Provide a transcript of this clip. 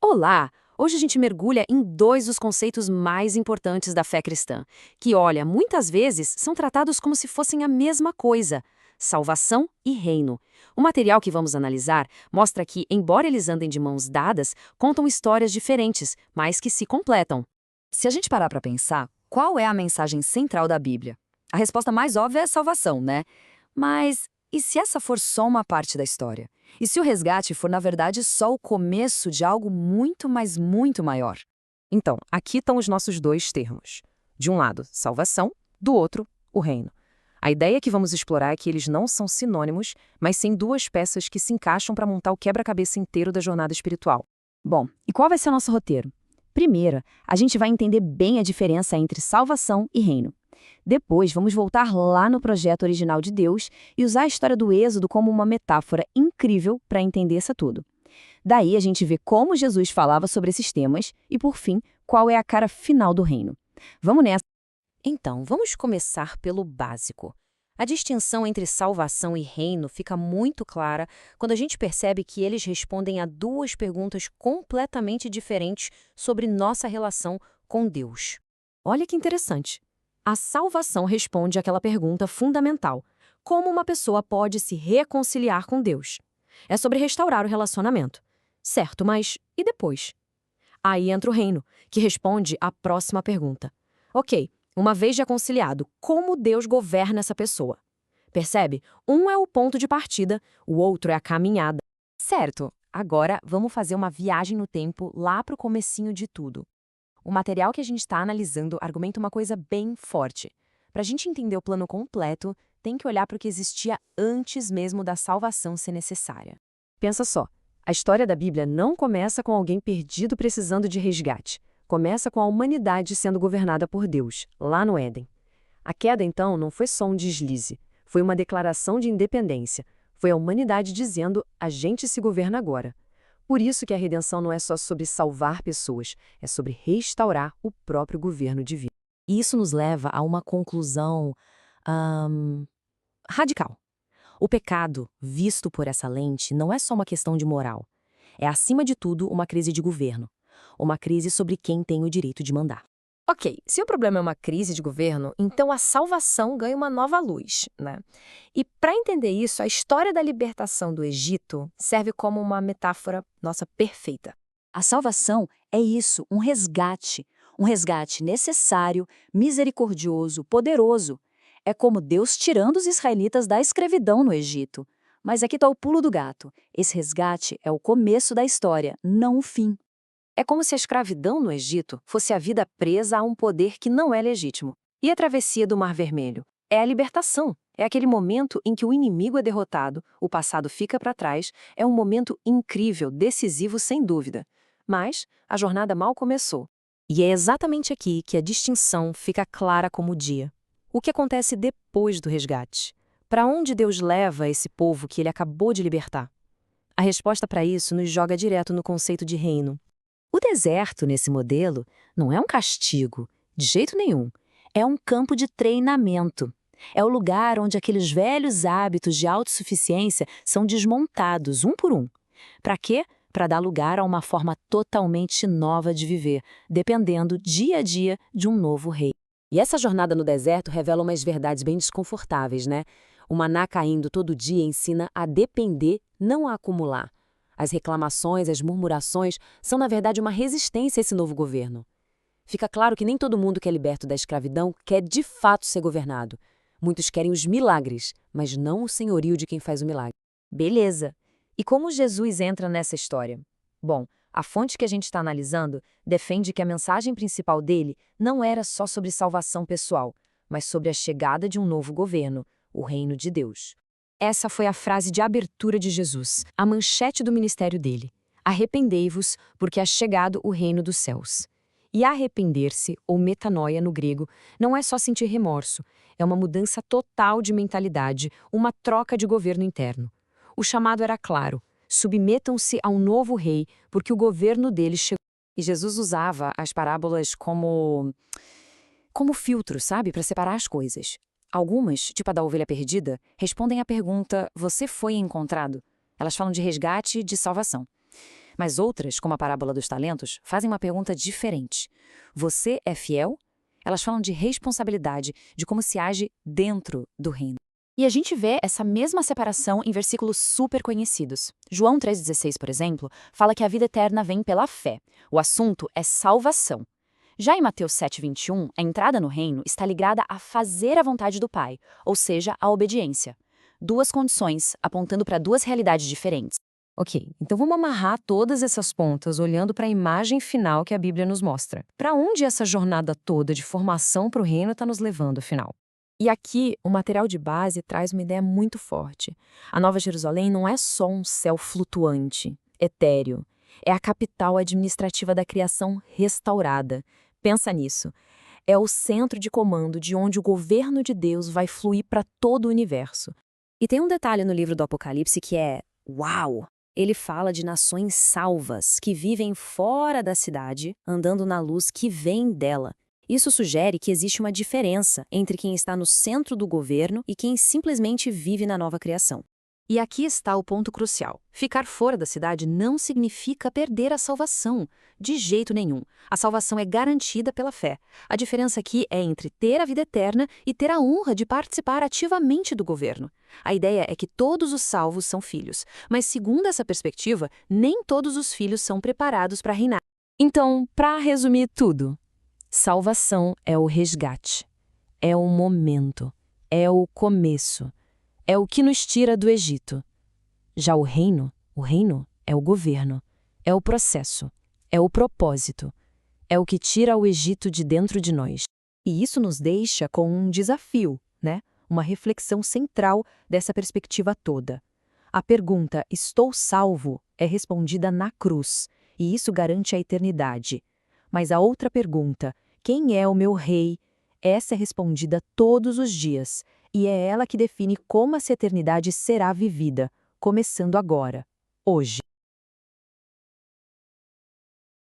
Olá! Hoje a gente mergulha em dois dos conceitos mais importantes da fé cristã, que, olha, muitas vezes são tratados como se fossem a mesma coisa: salvação e reino. O material que vamos analisar mostra que, embora eles andem de mãos dadas, contam histórias diferentes, mas que se completam. Se a gente parar para pensar, qual é a mensagem central da Bíblia? A resposta mais óbvia é salvação, né? Mas e se essa for só uma parte da história? E se o resgate for, na verdade, só o começo de algo muito, mas muito maior? Então, aqui estão os nossos dois termos. De um lado, salvação, do outro, o reino. A ideia que vamos explorar é que eles não são sinônimos, mas sim duas peças que se encaixam para montar o quebra-cabeça inteiro da jornada espiritual. Bom, e qual vai ser o nosso roteiro? Primeiro, a gente vai entender bem a diferença entre salvação e reino. Depois, vamos voltar lá no projeto original de Deus e usar a história do Êxodo como uma metáfora incrível para entender isso tudo. Daí a gente vê como Jesus falava sobre esses temas e, por fim, qual é a cara final do reino. Vamos nessa! Então, vamos começar pelo básico. A distinção entre salvação e reino fica muito clara quando a gente percebe que eles respondem a duas perguntas completamente diferentes sobre nossa relação com Deus. Olha que interessante. A salvação responde àquela pergunta fundamental: como uma pessoa pode se reconciliar com Deus? É sobre restaurar o relacionamento. Certo, mas e depois? Aí entra o reino, que responde à próxima pergunta. Ok, uma vez reconciliado, como Deus governa essa pessoa? Percebe? Um é o ponto de partida, o outro é a caminhada. Certo, agora vamos fazer uma viagem no tempo lá para o comecinho de tudo. O material que a gente está analisando argumenta uma coisa bem forte. Para a gente entender o plano completo, tem que olhar para o que existia antes mesmo da salvação ser necessária. Pensa só, a história da Bíblia não começa com alguém perdido precisando de resgate. Começa com a humanidade sendo governada por Deus, lá no Éden. A queda, então, não foi só um deslize. Foi uma declaração de independência. Foi a humanidade dizendo: a gente se governa agora. Por isso que a redenção não é só sobre salvar pessoas, é sobre restaurar o próprio governo divino. E isso nos leva a uma conclusão radical. O pecado, visto por essa lente, não é só uma questão de moral. É, acima de tudo, uma crise de governo. Uma crise sobre quem tem o direito de mandar. Ok, se o problema é uma crise de governo, então a salvação ganha uma nova luz, né? E para entender isso, a história da libertação do Egito serve como uma metáfora, nossa, perfeita. A salvação é isso, um resgate necessário, misericordioso, poderoso. É como Deus tirando os israelitas da escravidão no Egito. Mas aqui está o pulo do gato. Esse resgate é o começo da história, não o fim. É como se a escravidão no Egito fosse a vida presa a um poder que não é legítimo. E a travessia do Mar Vermelho? É a libertação. É aquele momento em que o inimigo é derrotado, o passado fica para trás, é um momento incrível, decisivo sem dúvida. Mas a jornada mal começou. E é exatamente aqui que a distinção fica clara como o dia. O que acontece depois do resgate? Para onde Deus leva esse povo que ele acabou de libertar? A resposta para isso nos joga direto no conceito de reino. O deserto, nesse modelo, não é um castigo, de jeito nenhum. É um campo de treinamento. É o lugar onde aqueles velhos hábitos de autossuficiência são desmontados, um por um. Para quê? Para dar lugar a uma forma totalmente nova de viver, dependendo dia a dia de um novo rei. E essa jornada no deserto revela umas verdades bem desconfortáveis, né? O maná caindo todo dia ensina a depender, não a acumular. As reclamações, as murmurações são, na verdade, uma resistência a esse novo governo. Fica claro que nem todo mundo que é liberto da escravidão quer de fato ser governado. Muitos querem os milagres, mas não o senhorio de quem faz o milagre. Beleza. E como Jesus entra nessa história? Bom, a fonte que a gente está analisando defende que a mensagem principal dele não era só sobre salvação pessoal, mas sobre a chegada de um novo governo, o reino de Deus. Essa foi a frase de abertura de Jesus, a manchete do ministério dele. Arrependei-vos, porque é chegado o reino dos céus. E arrepender-se, ou metanoia no grego, não é só sentir remorso, é uma mudança total de mentalidade, uma troca de governo interno. O chamado era claro: submetam-se a um novo rei, porque o governo dele chegou. E Jesus usava as parábolas como filtro, sabe, para separar as coisas. Algumas, tipo a da ovelha perdida, respondem à pergunta: você foi encontrado? Elas falam de resgate e de salvação. Mas outras, como a parábola dos talentos, fazem uma pergunta diferente. Você é fiel? Elas falam de responsabilidade, de como se age dentro do reino. E a gente vê essa mesma separação em versículos super conhecidos. João 3,16, por exemplo, fala que a vida eterna vem pela fé. O assunto é salvação. Já em Mateus 7,21, a entrada no reino está ligada a fazer a vontade do Pai, ou seja, a obediência. Duas condições, apontando para duas realidades diferentes. Ok, então vamos amarrar todas essas pontas olhando para a imagem final que a Bíblia nos mostra. Para onde essa jornada toda de formação para o reino está nos levando, afinal? E aqui, o material de base traz uma ideia muito forte. A Nova Jerusalém não é só um céu flutuante, etéreo. É a capital administrativa da criação restaurada. Pensa nisso. É o centro de comando de onde o governo de Deus vai fluir para todo o universo. E tem um detalhe no livro do Apocalipse que é uau! Ele fala de nações salvas que vivem fora da cidade, andando na luz que vem dela. Isso sugere que existe uma diferença entre quem está no centro do governo e quem simplesmente vive na nova criação. E aqui está o ponto crucial. Ficar fora da cidade não significa perder a salvação. De jeito nenhum. A salvação é garantida pela fé. A diferença aqui é entre ter a vida eterna e ter a honra de participar ativamente do governo. A ideia é que todos os salvos são filhos, mas segundo essa perspectiva, nem todos os filhos são preparados para reinar. Então, para resumir tudo, salvação é o resgate, é o momento, é o começo, é o que nos tira do Egito. Já o reino é o governo, é o processo, é o propósito, é o que tira o Egito de dentro de nós. E isso nos deixa com um desafio, né? Uma reflexão central dessa perspectiva toda. A pergunta "estou salvo?" é respondida na cruz, e isso garante a eternidade. Mas a outra pergunta, quem é o meu rei? Essa é respondida todos os dias, e é ela que define como essa eternidade será vivida, começando agora, hoje.